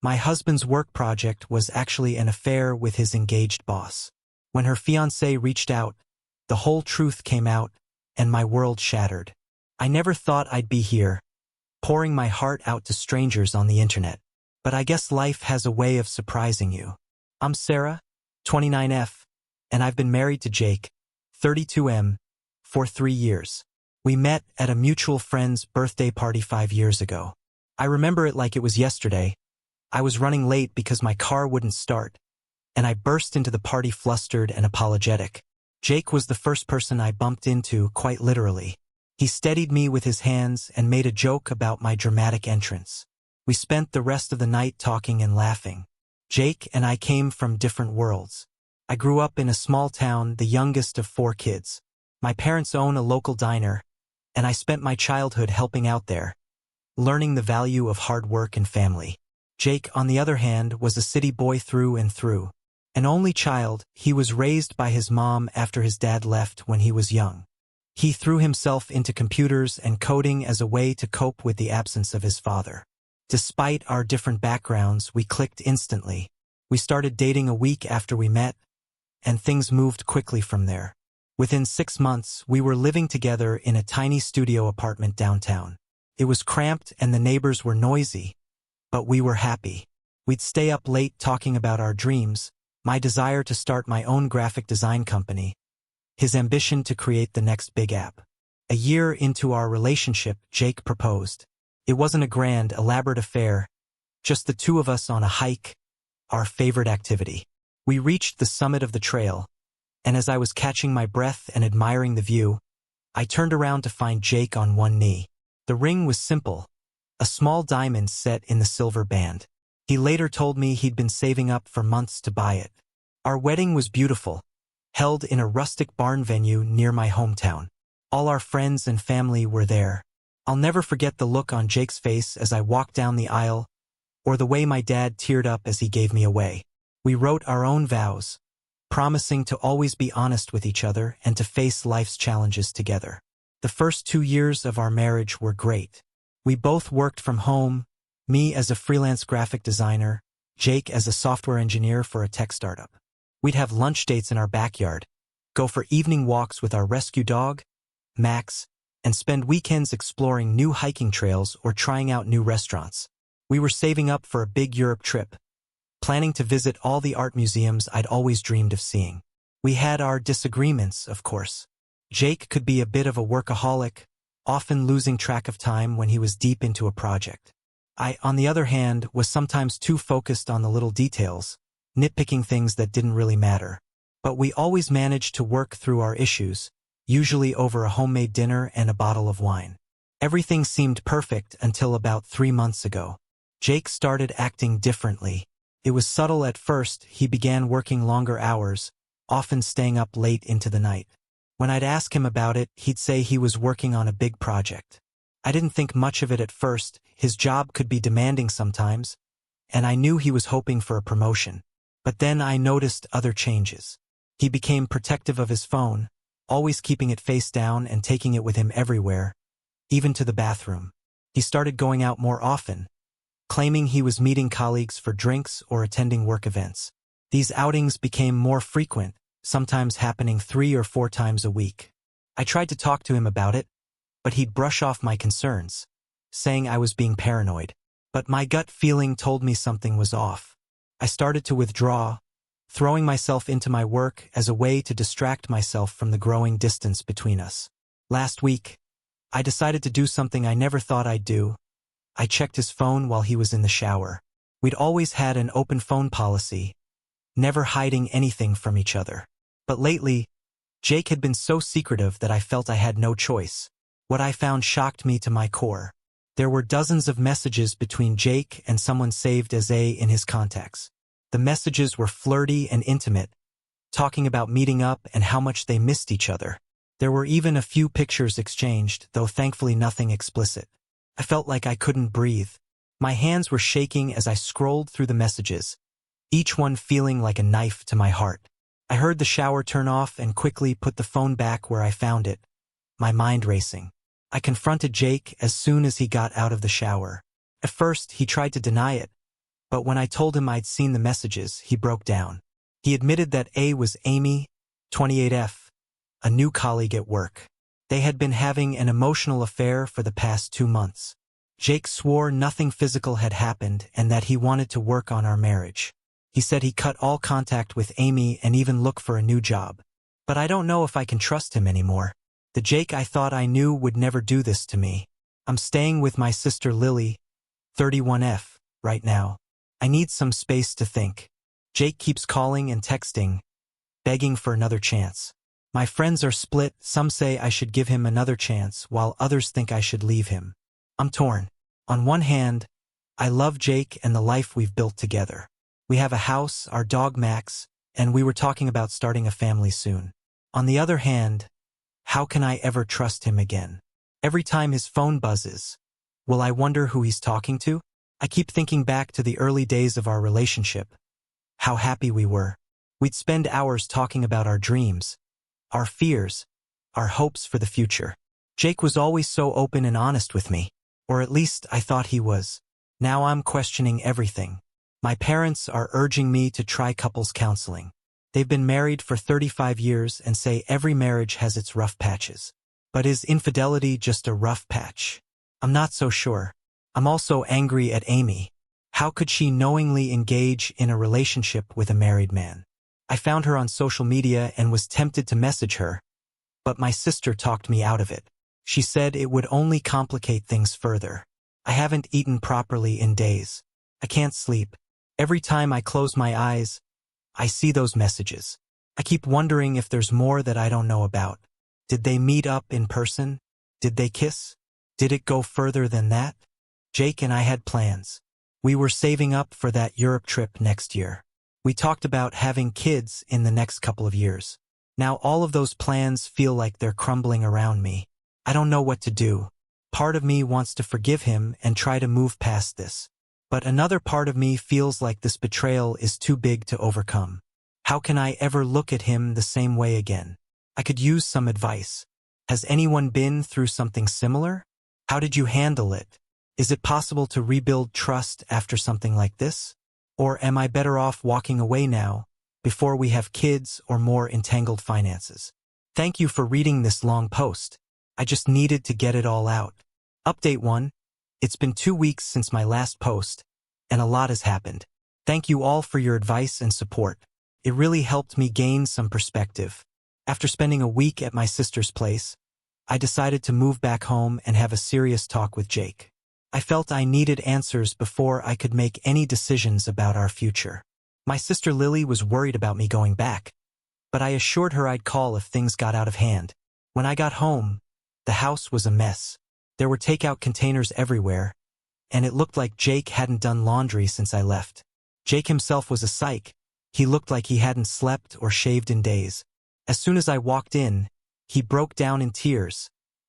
My husband's work project was actually an affair with his engaged boss. When her fiancé reached out, the whole truth came out, and my world shattered. I never thought I'd be here, pouring my heart out to strangers on the internet. But I guess life has a way of surprising you. I'm Sarah, 29F, and I've been married to Jake, 32M, for 3 years. We met at a mutual friend's birthday party 5 years ago. I remember it like it was yesterday. I was running late because my car wouldn't start, and I burst into the party flustered and apologetic. Jake was the first person I bumped into, quite literally. He steadied me with his hands and made a joke about my dramatic entrance. We spent the rest of the night talking and laughing. Jake and I came from different worlds. I grew up in a small town, the youngest of 4 kids. My parents own a local diner, and I spent my childhood helping out there, learning the value of hard work and family. Jake, on the other hand, was a city boy through and through. An only child, he was raised by his mom after his dad left when he was young. He threw himself into computers and coding as a way to cope with the absence of his father. Despite our different backgrounds, we clicked instantly. We started dating a week after we met, and things moved quickly from there. Within 6 months, we were living together in a tiny studio apartment downtown. It was cramped and the neighbors were noisy, but we were happy. We'd stay up late talking about our dreams, my desire to start my own graphic design company, his ambition to create the next big app. A year into our relationship, Jake proposed. It wasn't a grand, elaborate affair, just the two of us on a hike, our favorite activity. We reached the summit of the trail, and as I was catching my breath and admiring the view, I turned around to find Jake on one knee. The ring was simple, a small diamond set in the silver band. He later told me he'd been saving up for months to buy it. Our wedding was beautiful, held in a rustic barn venue near my hometown. All our friends and family were there. I'll never forget the look on Jake's face as I walked down the aisle, or the way my dad teared up as he gave me away. We wrote our own vows, promising to always be honest with each other and to face life's challenges together. The first 2 years of our marriage were great. We both worked from home, me as a freelance graphic designer, Jake as a software engineer for a tech startup. We'd have lunch dates in our backyard, go for evening walks with our rescue dog, Max, and spend weekends exploring new hiking trails or trying out new restaurants. We were saving up for a big Europe trip, planning to visit all the art museums I'd always dreamed of seeing. We had our disagreements, of course. Jake could be a bit of a workaholic, often losing track of time when he was deep into a project. I, on the other hand, was sometimes too focused on the little details, nitpicking things that didn't really matter. But we always managed to work through our issues, usually over a homemade dinner and a bottle of wine. Everything seemed perfect until about 3 months ago. Jake started acting differently. It was subtle at first. He began working longer hours, often staying up late into the night. When I'd ask him about it, he'd say he was working on a big project. I didn't think much of it at first. His job could be demanding sometimes, and I knew he was hoping for a promotion. But then I noticed other changes. He became protective of his phone, always keeping it face down and taking it with him everywhere, even to the bathroom. He started going out more often, claiming he was meeting colleagues for drinks or attending work events. These outings became more frequent, sometimes happening 3 or 4 times a week. I tried to talk to him about it, but he'd brush off my concerns, saying I was being paranoid. But my gut feeling told me something was off. I started to withdraw, throwing myself into my work as a way to distract myself from the growing distance between us. Last week, I decided to do something I never thought I'd do. I checked his phone while he was in the shower. We'd always had an open phone policy, never hiding anything from each other. But lately, Jake had been so secretive that I felt I had no choice. What I found shocked me to my core. There were dozens of messages between Jake and someone saved as A in his contacts. The messages were flirty and intimate, talking about meeting up and how much they missed each other. There were even a few pictures exchanged, though thankfully nothing explicit. I felt like I couldn't breathe. My hands were shaking as I scrolled through the messages, each one feeling like a knife to my heart. I heard the shower turn off and quickly put the phone back where I found it, my mind racing. I confronted Jake as soon as he got out of the shower. At first, he tried to deny it, But when I told him I'd seen the messages, he broke down. He admitted that A was Amy, 28F, a new colleague at work. They had been having an emotional affair for the past 2 months. Jake swore nothing physical had happened and that he wanted to work on our marriage. He said he cut all contact with Amy and even looked for a new job. But I don't know if I can trust him anymore. The Jake I thought I knew would never do this to me. I'm staying with my sister Lily, 31F, right now. I need some space to think. Jake keeps calling and texting, begging for another chance. My friends are split. Some say I should give him another chance, while others think I should leave him. I'm torn. On one hand, I love Jake and the life we've built together. We have a house, our dog Max, and we were talking about starting a family soon. On the other hand, how can I ever trust him again? Every time his phone buzzes, will I wonder who he's talking to? I keep thinking back to the early days of our relationship. How happy we were. We'd spend hours talking about our dreams, our fears, our hopes for the future. Jake was always so open and honest with me, or at least I thought he was. Now I'm questioning everything. My parents are urging me to try couples counseling. They've been married for 35 years and say every marriage has its rough patches. But is infidelity just a rough patch? I'm not so sure. I'm also angry at Amy. How could she knowingly engage in a relationship with a married man? I found her on social media and was tempted to message her, but my sister talked me out of it. She said it would only complicate things further. I haven't eaten properly in days. I can't sleep. Every time I close my eyes, I see those messages. I keep wondering if there's more that I don't know about. Did they meet up in person? Did they kiss? Did it go further than that? Jake and I had plans. We were saving up for that Europe trip next year. We talked about having kids in the next couple of years. Now all of those plans feel like they're crumbling around me. I don't know what to do. Part of me wants to forgive him and try to move past this. But another part of me feels like this betrayal is too big to overcome. How can I ever look at him the same way again? I could use some advice. Has anyone been through something similar? How did you handle it? Is it possible to rebuild trust after something like this? Or am I better off walking away now, before we have kids or more entangled finances? Thank you for reading this long post. I just needed to get it all out. Update 1. It's been 2 weeks since my last post, and a lot has happened. Thank you all for your advice and support. It really helped me gain some perspective. After spending a week at my sister's place, I decided to move back home and have a serious talk with Jake. I felt I needed answers before I could make any decisions about our future. My sister Lily was worried about me going back, but I assured her I'd call if things got out of hand. When I got home, the house was a mess. There were takeout containers everywhere, and it looked like Jake hadn't done laundry since I left. Jake himself was a psych. He looked like he hadn't slept or shaved in days. As soon as I walked in, he broke down in tears,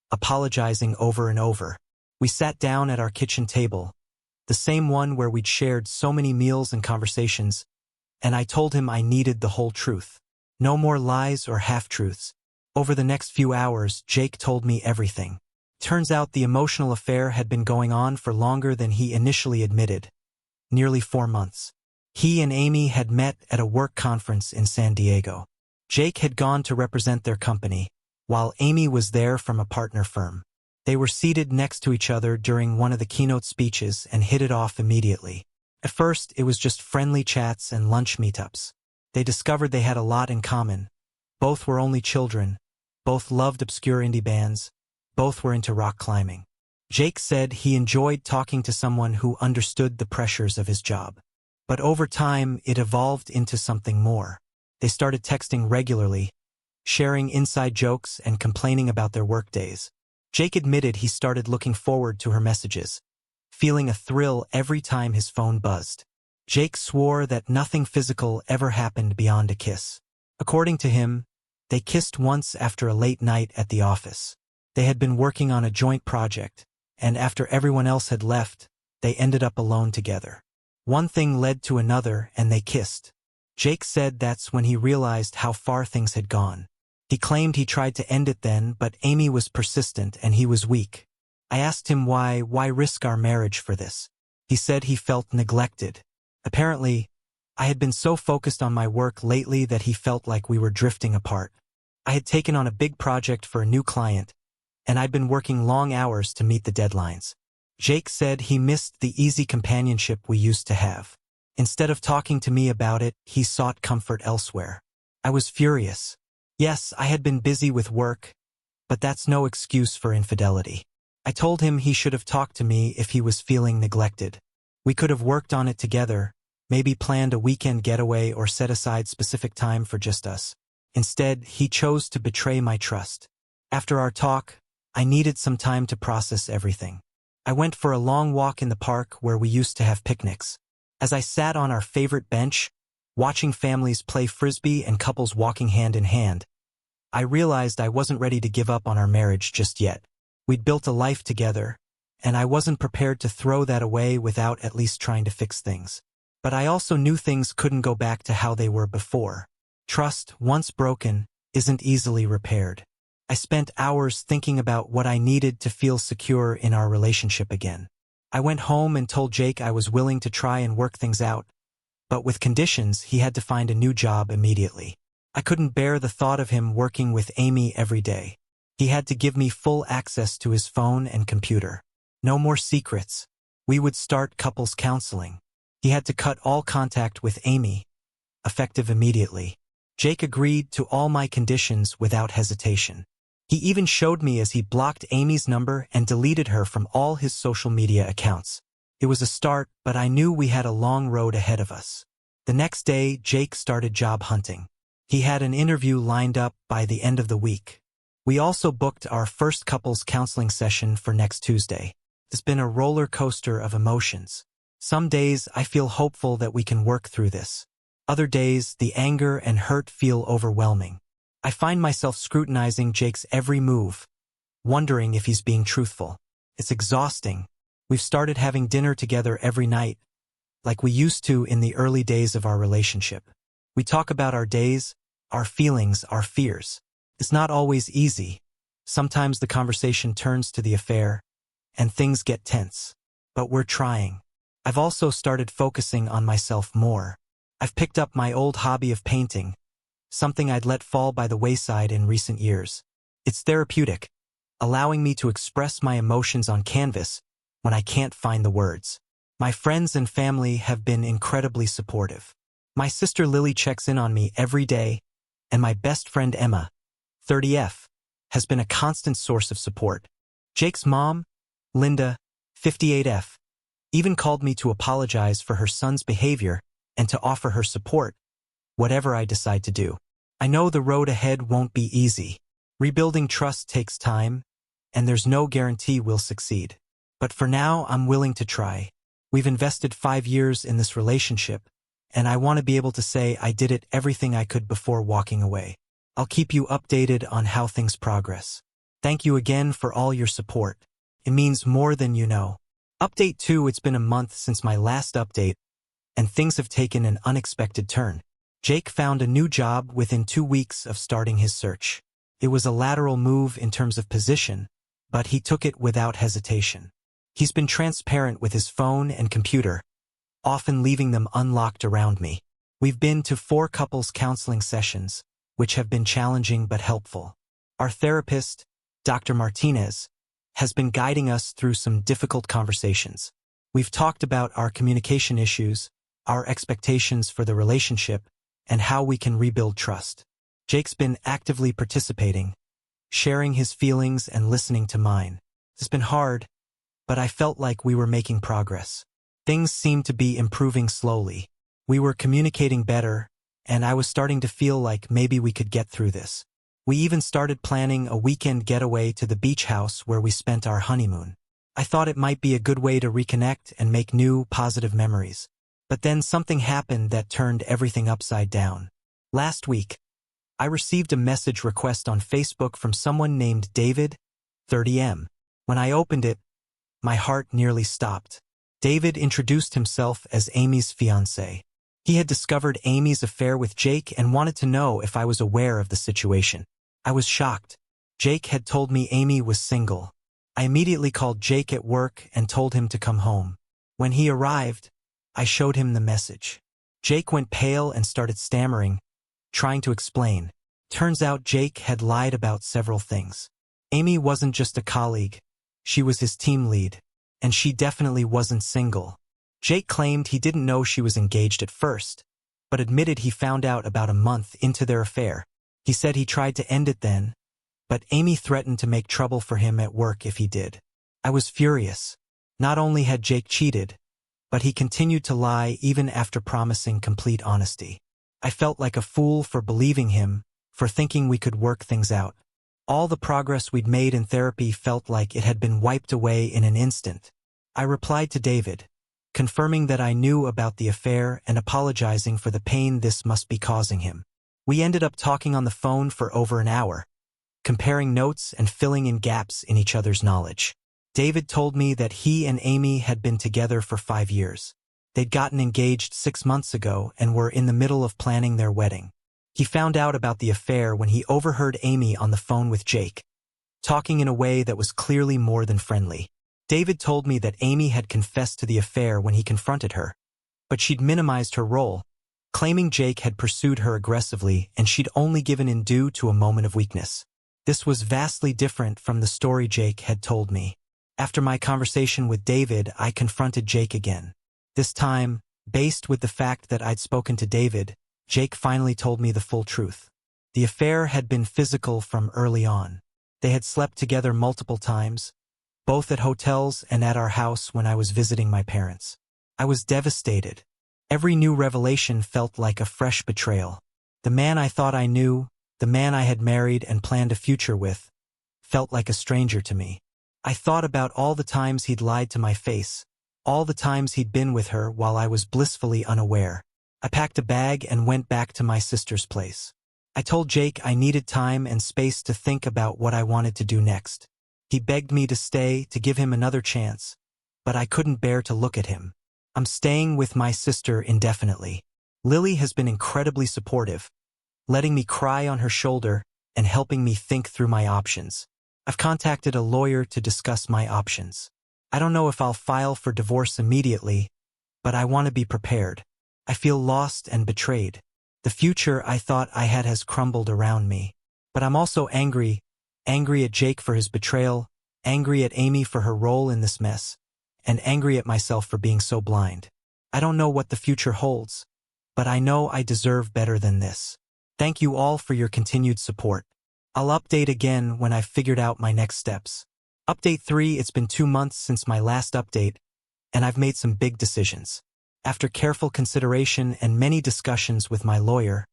apologizing over and over. We sat down at our kitchen table, the same one where we'd shared so many meals and conversations, and I told him I needed the whole truth. No more lies or half-truths. Over the next few hours, Jake told me everything. Turns out the emotional affair had been going on for longer than he initially admitted, nearly 4 months. He and Amy had met at a work conference in San Diego. Jake had gone to represent their company, while Amy was there from a partner firm. They were seated next to each other during one of the keynote speeches and hit it off immediately. At first, it was just friendly chats and lunch meetups. They discovered they had a lot in common. Both were only children. Both loved obscure indie bands. Both were into rock climbing. Jake said he enjoyed talking to someone who understood the pressures of his job. But over time, it evolved into something more. They started texting regularly, sharing inside jokes and complaining about their workdays. Jake admitted he started looking forward to her messages, feeling a thrill every time his phone buzzed. Jake swore that nothing physical ever happened beyond a kiss. According to him, they kissed once after a late night at the office. They had been working on a joint project, and after everyone else had left, they ended up alone together. One thing led to another, and they kissed. Jake said that's when he realized how far things had gone. He claimed he tried to end it then, but Amy was persistent and he was weak. I asked him why risk our marriage for this? He said he felt neglected. Apparently, I had been so focused on my work lately that he felt like we were drifting apart. I had taken on a big project for a new client, and I'd been working long hours to meet the deadlines. Jake said he missed the easy companionship we used to have. Instead of talking to me about it, he sought comfort elsewhere. I was furious. Yes, I had been busy with work, but that's no excuse for infidelity. I told him he should have talked to me if he was feeling neglected. We could have worked on it together, maybe planned a weekend getaway or set aside specific time for just us. Instead, he chose to betray my trust. After our talk, I needed some time to process everything. I went for a long walk in the park where we used to have picnics. As I sat on our favorite bench, watching families play frisbee and couples walking hand in hand, I realized I wasn't ready to give up on our marriage just yet. We'd built a life together, and I wasn't prepared to throw that away without at least trying to fix things. But I also knew things couldn't go back to how they were before. Trust, once broken, isn't easily repaired. I spent hours thinking about what I needed to feel secure in our relationship again. I went home and told Jake I was willing to try and work things out, but with conditions he had to find a new job immediately. I couldn't bear the thought of him working with Amy every day. He had to give me full access to his phone and computer. No more secrets. We would start couples counseling. He had to cut all contact with Amy, effective immediately. Jake agreed to all my conditions without hesitation. He even showed me as he blocked Amy's number and deleted her from all his social media accounts. It was a start, but I knew we had a long road ahead of us. The next day, Jake started job hunting. He had an interview lined up by the end of the week. We also booked our first couples counseling session for next Tuesday. It's been a roller coaster of emotions. Some days I feel hopeful that we can work through this. Other days, the anger and hurt feel overwhelming. I find myself scrutinizing Jake's every move, wondering if he's being truthful. It's exhausting. We've started having dinner together every night, like we used to in the early days of our relationship. We talk about our days, our feelings, our fears. It's not always easy. Sometimes the conversation turns to the affair, and things get tense. But we're trying. I've also started focusing on myself more. I've picked up my old hobby of painting, something I'd let fall by the wayside in recent years. It's therapeutic, allowing me to express my emotions on canvas when I can't find the words. My friends and family have been incredibly supportive. My sister Lily checks in on me every day, and my best friend Emma, 30F, has been a constant source of support. Jake's mom, Linda, 58F, even called me to apologize for her son's behavior and to offer her support, whatever I decide to do. I know the road ahead won't be easy. Rebuilding trust takes time, and there's no guarantee we'll succeed. But for now, I'm willing to try. We've invested 5 years in this relationship, and I want to be able to say I did everything I could before walking away. I'll keep you updated on how things progress. Thank you again for all your support. It means more than you know. Update 2. It's been a month since my last update, and things have taken an unexpected turn. Jake found a new job within 2 weeks of starting his search. It was a lateral move in terms of position, but he took it without hesitation. He's been transparent with his phone and computer, often leaving them unlocked around me. We've been to 4 couples counseling sessions, which have been challenging but helpful. Our therapist, Dr. Martinez, has been guiding us through some difficult conversations. We've talked about our communication issues, our expectations for the relationship, and how we can rebuild trust. Jake's been actively participating, sharing his feelings and listening to mine. It's been hard, but I felt like we were making progress. Things seemed to be improving slowly. We were communicating better, and I was starting to feel like maybe we could get through this. We even started planning a weekend getaway to the beach house where we spent our honeymoon. I thought it might be a good way to reconnect and make new, positive memories. But then something happened that turned everything upside down. Last week, I received a message request on Facebook from someone named David, 30M. When I opened it, my heart nearly stopped. David introduced himself as Amy's fiancé. He had discovered Amy's affair with Jake and wanted to know if I was aware of the situation. I was shocked. Jake had told me Amy was single. I immediately called Jake at work and told him to come home. When he arrived, I showed him the message. Jake went pale and started stammering, trying to explain. Turns out Jake had lied about several things. Amy wasn't just a colleague, she was his team lead, and she definitely wasn't single. Jake claimed he didn't know she was engaged at first, but admitted he found out about a month into their affair. He said he tried to end it then, but Amy threatened to make trouble for him at work if he did. I was furious. Not only had Jake cheated, but he continued to lie even after promising complete honesty. I felt like a fool for believing him, for thinking we could work things out. All the progress we'd made in therapy felt like it had been wiped away in an instant. I replied to David, confirming that I knew about the affair and apologizing for the pain this must be causing him. We ended up talking on the phone for over an hour, comparing notes and filling in gaps in each other's knowledge. David told me that he and Amy had been together for 5 years. They'd gotten engaged 6 months ago and were in the middle of planning their wedding. He found out about the affair when he overheard Amy on the phone with Jake, talking in a way that was clearly more than friendly. David told me that Amy had confessed to the affair when he confronted her, but she'd minimized her role, claiming Jake had pursued her aggressively and she'd only given in due to a moment of weakness. This was vastly different from the story Jake had told me. After my conversation with David, I confronted Jake again. This time, based with the fact that I'd spoken to David, Jake finally told me the full truth. The affair had been physical from early on. They had slept together multiple times, both at hotels and at our house when I was visiting my parents. I was devastated. Every new revelation felt like a fresh betrayal. The man I thought I knew, the man I had married and planned a future with, felt like a stranger to me. I thought about all the times he'd lied to my face, all the times he'd been with her while I was blissfully unaware. I packed a bag and went back to my sister's place. I told Jake I needed time and space to think about what I wanted to do next. He begged me to stay, to give him another chance, but I couldn't bear to look at him. I'm staying with my sister indefinitely. Lily has been incredibly supportive, letting me cry on her shoulder and helping me think through my options. I've contacted a lawyer to discuss my options. I don't know if I'll file for divorce immediately, but I want to be prepared. I feel lost and betrayed. The future I thought I had has crumbled around me. But I'm also angry at Jake for his betrayal, angry at Amy for her role in this mess, and angry at myself for being so blind. I don't know what the future holds, but I know I deserve better than this. Thank you all for your continued support. I'll update again when I've figured out my next steps. Update 3: It's been 2 months since my last update, and I've made some big decisions. After careful consideration and many discussions with my lawyer,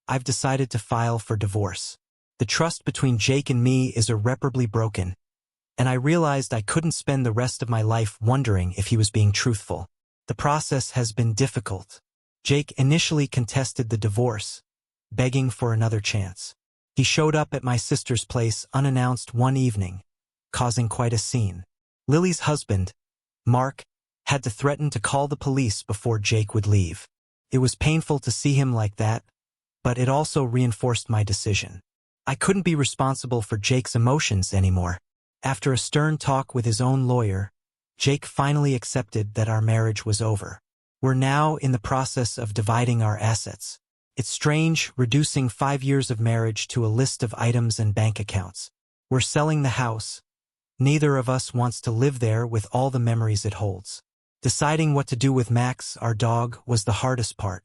I've decided to file for divorce. The trust between Jake and me is irreparably broken, and I realized I couldn't spend the rest of my life wondering if he was being truthful. The process has been difficult. Jake initially contested the divorce, begging for another chance. He showed up at my sister's place unannounced one evening, causing quite a scene. Lily's husband, Mark, had to threaten to call the police before Jake would leave. It was painful to see him like that, but it also reinforced my decision. I couldn't be responsible for Jake's emotions anymore. After a stern talk with his own lawyer, Jake finally accepted that our marriage was over. We're now in the process of dividing our assets. It's strange reducing 5 years of marriage to a list of items and bank accounts. We're selling the house. Neither of us wants to live there with all the memories it holds. Deciding what to do with Max, our dog, was the hardest part.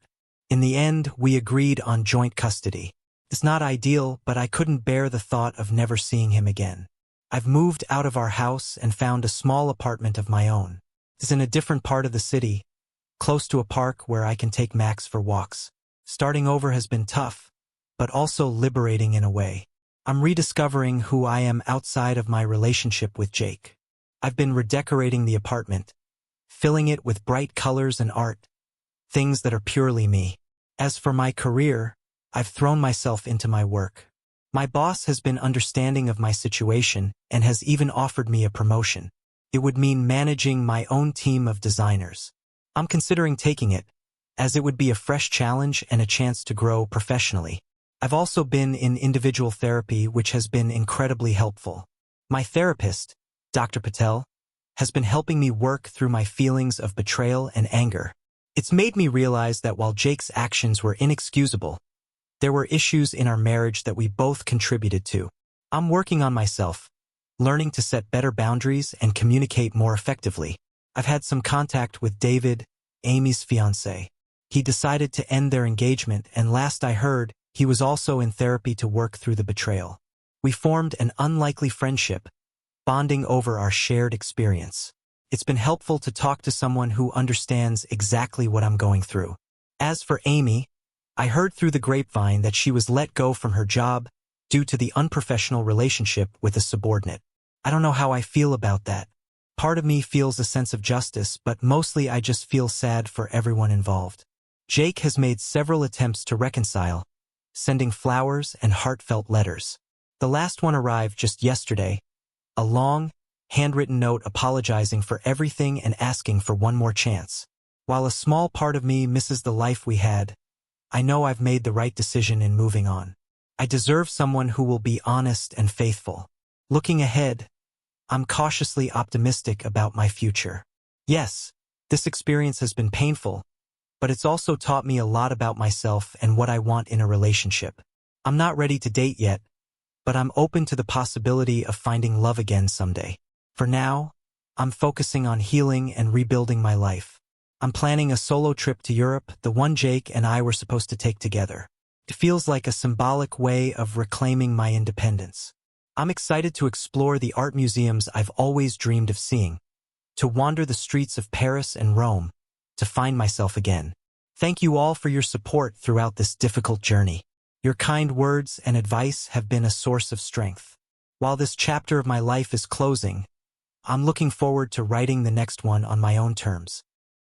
In the end, we agreed on joint custody. It's not ideal, but I couldn't bear the thought of never seeing him again. I've moved out of our house and found a small apartment of my own. It's in a different part of the city, close to a park where I can take Max for walks. Starting over has been tough, but also liberating in a way. I'm rediscovering who I am outside of my relationship with Jake. I've been redecorating the apartment, filling it with bright colors and art, things that are purely me. As for my career, I've thrown myself into my work. My boss has been understanding of my situation and has even offered me a promotion. It would mean managing my own team of designers. I'm considering taking it, as it would be a fresh challenge and a chance to grow professionally. I've also been in individual therapy, which has been incredibly helpful. My therapist, Dr. Patel, has been helping me work through my feelings of betrayal and anger. It's made me realize that while Jake's actions were inexcusable, there were issues in our marriage that we both contributed to. I'm working on myself, learning to set better boundaries and communicate more effectively. I've had some contact with David, Amy's fiancé. He decided to end their engagement, and last I heard, he was also in therapy to work through the betrayal. We formed an unlikely friendship, bonding over our shared experience. It's been helpful to talk to someone who understands exactly what I'm going through. As for Amy, I heard through the grapevine that she was let go from her job due to the unprofessional relationship with a subordinate. I don't know how I feel about that. Part of me feels a sense of justice, but mostly I just feel sad for everyone involved. Jake has made several attempts to reconcile, sending flowers and heartfelt letters. The last one arrived just yesterday, a long, handwritten note apologizing for everything and asking for one more chance. While a small part of me misses the life we had, I know I've made the right decision in moving on. I deserve someone who will be honest and faithful. Looking ahead, I'm cautiously optimistic about my future. Yes, this experience has been painful, but it's also taught me a lot about myself and what I want in a relationship. I'm not ready to date yet, but I'm open to the possibility of finding love again someday. For now, I'm focusing on healing and rebuilding my life. I'm planning a solo trip to Europe, the one Jake and I were supposed to take together. It feels like a symbolic way of reclaiming my independence. I'm excited to explore the art museums I've always dreamed of seeing, to wander the streets of Paris and Rome, to find myself again. Thank you all for your support throughout this difficult journey. Your kind words and advice have been a source of strength. While this chapter of my life is closing, I'm looking forward to writing the next one on my own terms.